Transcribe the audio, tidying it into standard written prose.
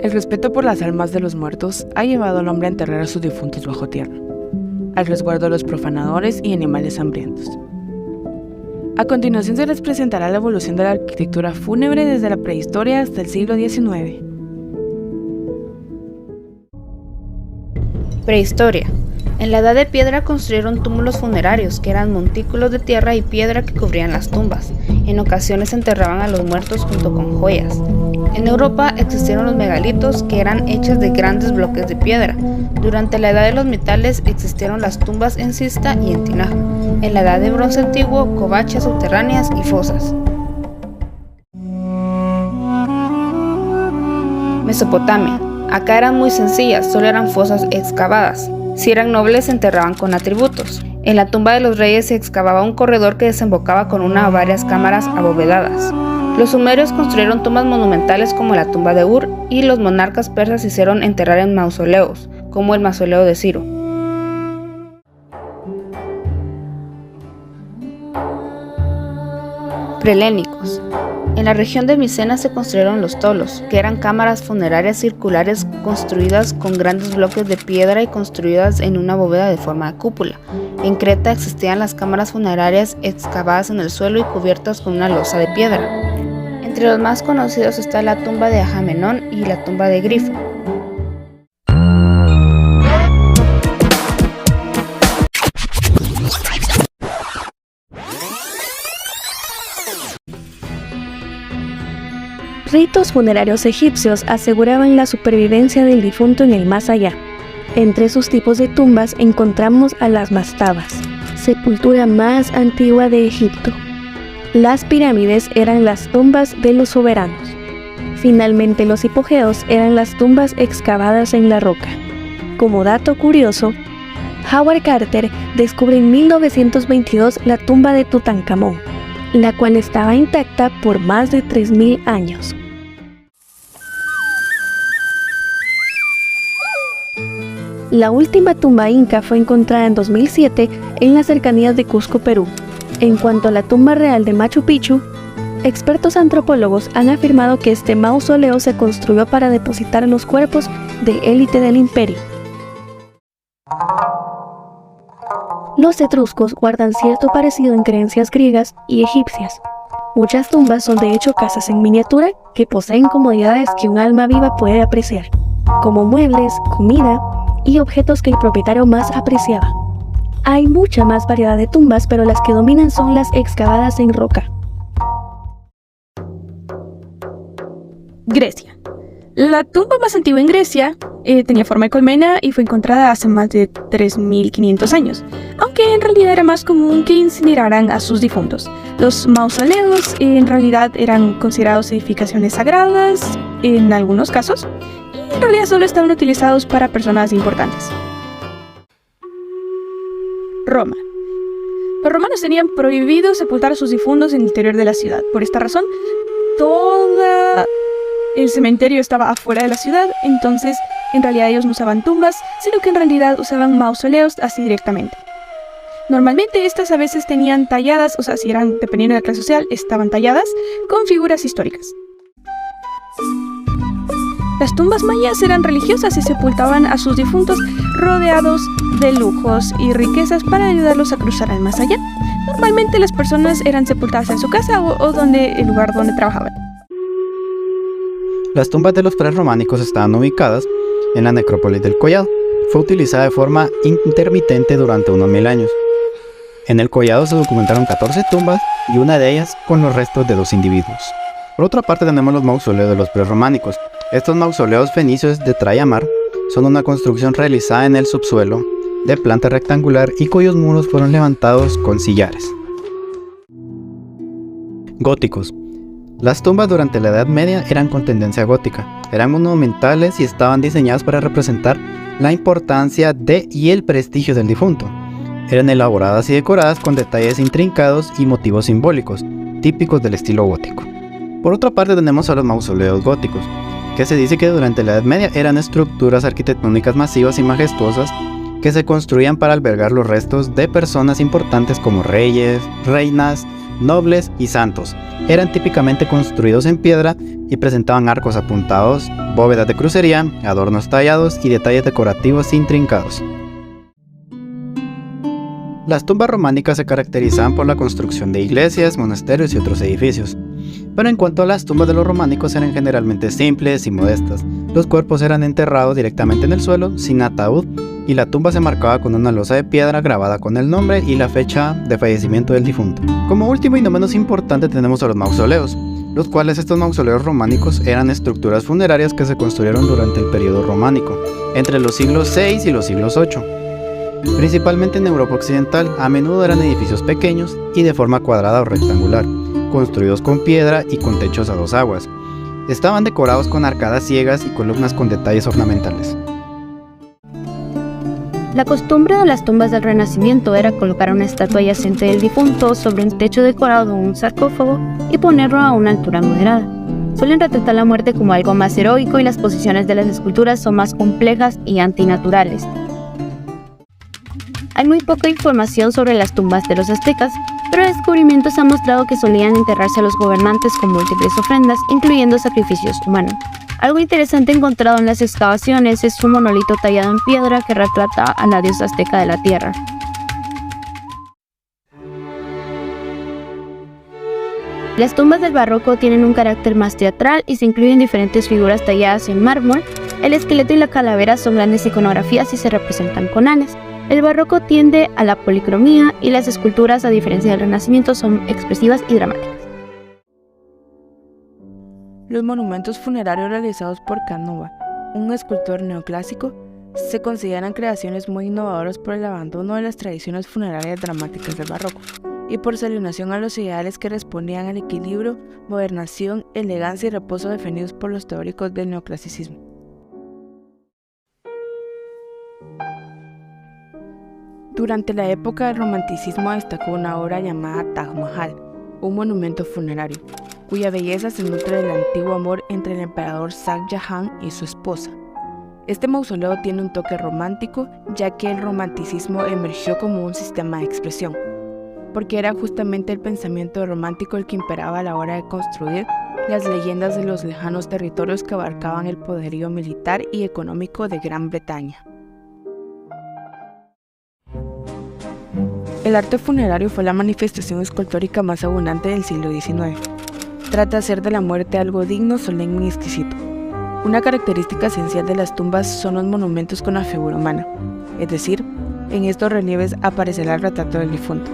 El respeto por las almas de los muertos ha llevado al hombre a enterrar a sus difuntos bajo tierra, al resguardo de los profanadores y animales hambrientos. A continuación se les presentará la evolución de la arquitectura fúnebre desde la prehistoria hasta el siglo XIX. Prehistoria. En la Edad de Piedra construyeron túmulos funerarios, que eran montículos de tierra y piedra que cubrían las tumbas. En ocasiones enterraban a los muertos junto con joyas. En Europa existieron los megalitos, que eran hechos de grandes bloques de piedra. Durante la Edad de los Metales existieron las tumbas en cista y en tinaja. En la Edad de Bronce Antiguo, covachas subterráneas y fosas. Mesopotamia. Acá eran muy sencillas, solo eran fosas excavadas. Si eran nobles se enterraban con atributos. En la tumba de los reyes se excavaba un corredor que desembocaba con una o varias cámaras abovedadas. Los sumerios construyeron tumbas monumentales como la tumba de Ur, y los monarcas persas hicieron enterrar en mausoleos, como el mausoleo de Ciro. Prehelénicos. En la región de Micenas se construyeron los tolos, que eran cámaras funerarias circulares construidas con grandes bloques de piedra y construidas en una bóveda de forma de cúpula. En Creta existían las cámaras funerarias excavadas en el suelo y cubiertas con una losa de piedra. Entre los más conocidos está la tumba de Agamenón y la tumba de Grifo. Ritos funerarios egipcios aseguraban la supervivencia del difunto en el más allá. Entre sus tipos de tumbas encontramos a las mastabas, sepultura más antigua de Egipto. Las pirámides eran las tumbas de los soberanos. Finalmente, los hipogeos eran las tumbas excavadas en la roca. Como dato curioso, Howard Carter descubre en 1922 la tumba de Tutankamón, la cual estaba intacta por más de 3000 años. La última tumba inca fue encontrada en 2007 en las cercanías de Cusco, Perú. En cuanto a la tumba real de Machu Picchu, expertos antropólogos han afirmado que este mausoleo se construyó para depositar los cuerpos de élite del imperio. Los etruscos guardan cierto parecido en creencias griegas y egipcias. Muchas tumbas son de hecho casas en miniatura que poseen comodidades que un alma viva puede apreciar, como muebles, comida y objetos que el propietario más apreciaba. Hay mucha más variedad de tumbas, pero las que dominan son las excavadas en roca. Grecia. La tumba más antigua en Grecia tenía forma de colmena y fue encontrada hace más de 3500 años, aunque en realidad era más común que incineraran a sus difuntos. Los mausoleos en realidad eran considerados edificaciones sagradas en algunos casos, y en realidad solo estaban utilizados para personas importantes. Roma. Los romanos tenían prohibido sepultar a sus difuntos en el interior de la ciudad. Por esta razón, todo el cementerio estaba afuera de la ciudad, entonces en realidad ellos no usaban tumbas, sino que en realidad usaban mausoleos así directamente. Normalmente estas a veces tenían talladas, o sea, si eran, dependiendo de la clase social, estaban talladas con figuras históricas. Las tumbas mayas eran religiosas y sepultaban a sus difuntos rodeados de lujos y riquezas para ayudarlos a cruzar al más allá. Normalmente las personas eran sepultadas en su casa o el lugar donde trabajaban. Las tumbas de los prerrománicos estaban ubicadas en la necrópolis del Collado. Fue utilizada de forma intermitente durante unos 1000 años. En el Collado se documentaron 14 tumbas y una de ellas con los restos de 2 individuos. Por otra parte tenemos los mausoleos de los prerrománicos. Estos mausoleos fenicios de Trayamar son una construcción realizada en el subsuelo de planta rectangular y cuyos muros fueron levantados con sillares. Góticos. Las tumbas durante la Edad Media eran con tendencia gótica, eran monumentales y estaban diseñadas para representar la importancia de y el prestigio del difunto. Eran elaboradas y decoradas con detalles intrincados y motivos simbólicos, típicos del estilo gótico. Por otra parte tenemos a los mausoleos góticos, que se dice que durante la Edad Media eran estructuras arquitectónicas masivas y majestuosas que se construían para albergar los restos de personas importantes como reyes, reinas, nobles y santos. Eran típicamente construidos en piedra y presentaban arcos apuntados, bóvedas de crucería, adornos tallados y detalles decorativos intrincados. Las tumbas románicas se caracterizaban por la construcción de iglesias, monasterios y otros edificios. Pero en cuanto a las tumbas de los románicos, eran generalmente simples y modestas. Los cuerpos eran enterrados directamente en el suelo, sin ataúd, y la tumba se marcaba con una losa de piedra grabada con el nombre y la fecha de fallecimiento del difunto. Como último y no menos importante tenemos a los mausoleos, los cuales estos mausoleos románicos eran estructuras funerarias que se construyeron durante el periodo románico, entre los siglos VI y los siglos VIII. Principalmente en Europa occidental, a menudo eran edificios pequeños y de forma cuadrada o rectangular, construidos con piedra y con techos a dos aguas. Estaban decorados con arcadas ciegas y columnas con detalles ornamentales. La costumbre de las tumbas del Renacimiento era colocar una estatua yacente del difunto sobre un techo decorado de un sarcófago y ponerlo a una altura moderada. Suelen retratar la muerte como algo más heroico y las posiciones de las esculturas son más complejas y antinaturales. Hay muy poca información sobre las tumbas de los aztecas, pero descubrimientos han mostrado que solían enterrarse a los gobernantes con múltiples ofrendas, incluyendo sacrificios humanos. Algo interesante encontrado en las excavaciones es un monolito tallado en piedra que retrata a la diosa azteca de la tierra. Las tumbas del barroco tienen un carácter más teatral y se incluyen diferentes figuras talladas en mármol. El esqueleto y la calavera son grandes iconografías y se representan con alas. El barroco tiende a la policromía y las esculturas, a diferencia del Renacimiento, son expresivas y dramáticas. Los monumentos funerarios realizados por Canova, un escultor neoclásico, se consideran creaciones muy innovadoras por el abandono de las tradiciones funerarias dramáticas del barroco y por su alienación a los ideales que respondían al equilibrio, modernación, elegancia y reposo defendidos por los teóricos del neoclasicismo. Durante la época del romanticismo destacó una obra llamada Taj Mahal, un monumento funerario, cuya belleza se nutre del antiguo amor entre el emperador Shah Jahan y su esposa. Este mausoleo tiene un toque romántico, ya que el romanticismo emergió como un sistema de expresión, porque era justamente el pensamiento romántico el que imperaba a la hora de construir las leyendas de los lejanos territorios que abarcaban el poderío militar y económico de Gran Bretaña. El arte funerario fue la manifestación escultórica más abundante del siglo XIX. Trata de hacer de la muerte algo digno, solemne y exquisito. Una característica esencial de las tumbas son los monumentos con la figura humana, es decir, en estos relieves aparecerá el retrato del difunto.